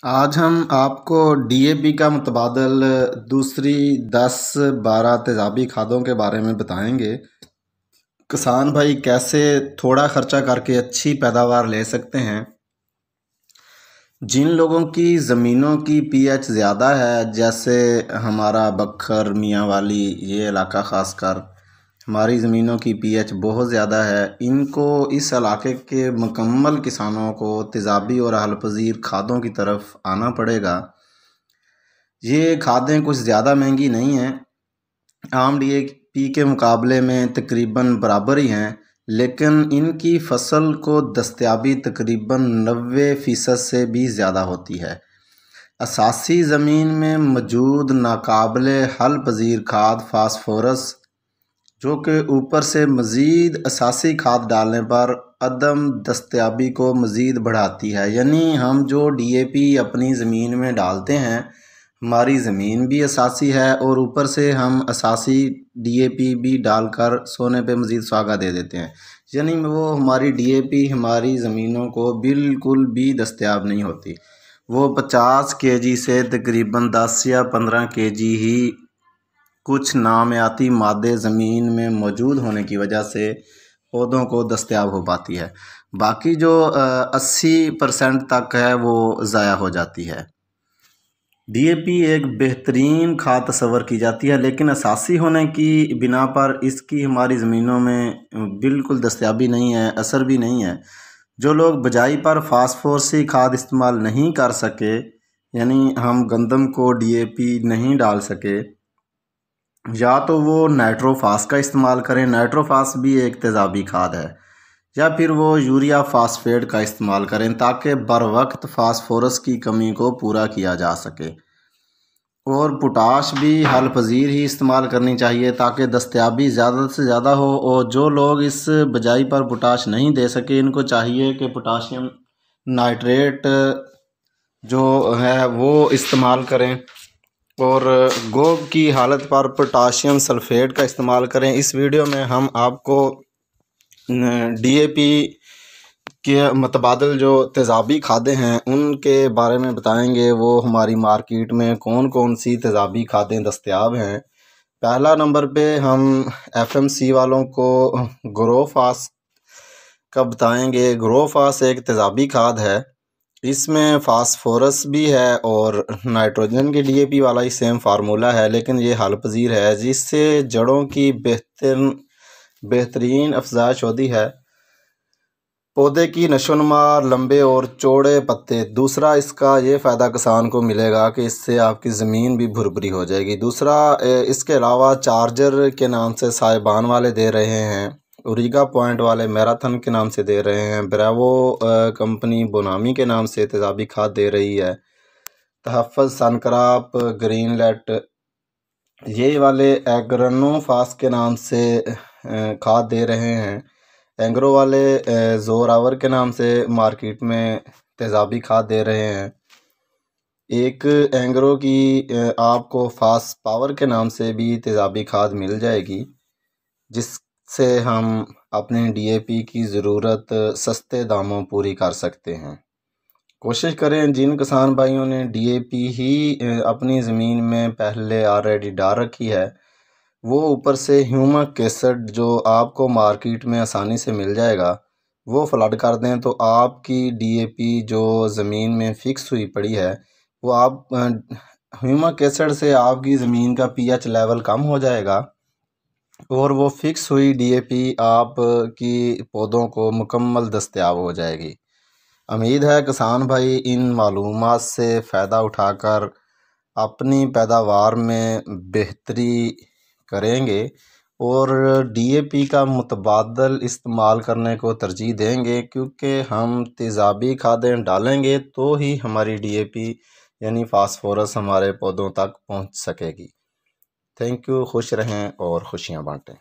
آج ہم آپ کو ڈی اے پی کا متبادل دوسری 10-12 تیزابی کھادوں کے بارے میں بتائیں گے۔ کسان بھائی کیسے تھوڑا خرچہ کر کے اچھی پیداوار لے سکتے ہیں۔ جن لوگوں کی زمینوں کی پی ایچ زیادہ ہے، جیسے ہمارا بکھر، میاں والی، یہ علاقہ خاص کر ہماری زمینوں کی پی ایچ بہت زیادہ ہے، ان کو اس علاقے کے مکمل کسانوں کو تیزابی اور حل پذیر کھادوں کی طرف آنا پڑے گا۔ یہ کھادیں کچھ زیادہ مہنگی نہیں ہیں، عام ڈی اے پی کے مقابلے میں تقریباً برابر ہی ہیں، لیکن ان کی فصل کو دستیابی تقریباً 90% سے بھی زیادہ ہوتی ہے۔ اساسی زمین میں موجود ناقابل حل پذیر کھاد فاسفورس، جو کہ اوپر سے مزید اساسی کھاد ڈالنے پر عدم دستیابی کو مزید بڑھاتی ہے، یعنی ہم جو ڈی اے پی اپنی زمین میں ڈالتے ہیں، ہماری زمین بھی اساسی ہے اور اوپر سے ہم اساسی ڈی اے پی بھی ڈال کر سونے پہ مزید سہاگا دے دیتے ہیں، یعنی وہ ہماری ڈی اے پی ہماری زمینوں کو بالکل بھی دستیاب نہیں ہوتی۔ وہ 50 کے جی سے تقریباً 10 یا 15 کے جی ہی کچھ نامیاتی مادے زمین میں موجود ہونے کی وجہ سے پودوں کو دستیاب ہو پاتی ہے، باقی جو 80% تک ہے وہ ضائع ہو جاتی ہے۔ ڈی اے پی ایک بہترین کھاد تصور کی جاتی ہے، لیکن اساسی ہونے کی بنا پر اس کی ہماری زمینوں میں بالکل دستیابی نہیں ہے، اثر بھی نہیں ہے۔ جو لوگ بجائی پر فاسفورسی کھاد استعمال نہیں کر سکے، یعنی ہم گندم کو ڈی اے پی نہیں ڈال سکے، یا تو وہ نائٹروفاس کا استعمال کریں، نائٹروفاس بھی ایک تیزابی کھاد ہے، یا پھر وہ یوریا فاسفیٹ کا استعمال کریں تاکہ بروقت فاسفورس کی کمی کو پورا کیا جا سکے۔ اور پوٹاش بھی حل پذیر ہی استعمال کرنی چاہیے تاکہ دستیابی زیادہ سے زیادہ ہو، اور جو لوگ اس بجائی پر پوٹاش نہیں دے سکے، ان کو چاہیے کہ پوٹاشیم نائٹریٹ جو ہے وہ استعمال کریں، اور گوب کی حالت پر پوٹاشیم سلفیٹ کا استعمال کریں۔ اس ویڈیو میں ہم آپ کو ڈی اے پی کے متبادل جو تیزابی کھادیں ہیں ان کے بارے میں بتائیں گے، وہ ہماری مارکیٹ میں کون کون سی تیزابی کھادیں دستیاب ہیں۔ پہلا نمبر پہ ہم ایف ایم سی والوں کو گروفاس کا بتائیں گے۔ گروفاس ایک تیزابی کھاد ہے، اس میں فاسفورس بھی ہے اور نائٹروجن کے ڈی اے پی والا ہی سیم فارمولہ ہے، لیکن یہ حل پذیر ہے، جس سے جڑوں کی بہترین افزائش ہوتی ہے، پودے کی نشو و نما، لمبے اور چوڑے پتے۔ دوسرا اس کا یہ فائدہ کسان کو ملے گا کہ اس سے آپ کی زمین بھی بھربھری ہو جائے گی۔ دوسرا اس کے علاوہ چارجر کے نام سے سائبان والے دے رہے ہیں، اوریگا پوائنٹ والے میراتھن کے نام سے دے رہے ہیں، بریوو کمپنی بونامی کے نام سے تیزابی کھاد دے رہی ہے، تحفظ سنکراپ، گرین لیٹ یہ والے ایگرنو فاس کے نام سے کھاد دے رہے ہیں، اینگرو والے زوراور کے نام سے مارکیٹ میں تیزابی کھاد دے رہے ہیں۔ ایک اینگرو کی آپ کو فاسٹ پاور کے نام سے بھی تیزابی کھاد مل جائے گی، جس سے ہم اپنے ڈی اے پی کی ضرورت سستے داموں پوری کر سکتے ہیں۔ کوشش کریں جن کسان بھائیوں نے ڈی اے پی ہی اپنی زمین میں پہلے آلریڈی ڈال رکھی ہے، وہ اوپر سے ہیومک ایسڈ جو آپ کو مارکیٹ میں آسانی سے مل جائے گا وہ فلڈ کر دیں، تو آپ کی ڈی اے پی جو زمین میں فکس ہوئی پڑی ہے، وہ آپ ہیومک ایسڈ سے آپ کی زمین کا پی ایچ لیول کم ہو جائے گا، اور وہ فکس ہوئی ڈی اے پی آپ کی پودوں کو مکمل دستیاب ہو جائے گی۔ امید ہے کسان بھائی ان معلومات سے فائدہ اٹھا کر اپنی پیداوار میں بہتری کریں گے، اور ڈی اے پی کا متبادل استعمال کرنے کو ترجیح دیں گے، کیونکہ ہم تیزابی کھادیں ڈالیں گے تو ہی ہماری ڈی اے پی یعنی فاسفورس ہمارے پودوں تک پہنچ سکے گی۔ تھینک یو، خوش رہیں اور خوشیاں بانٹیں۔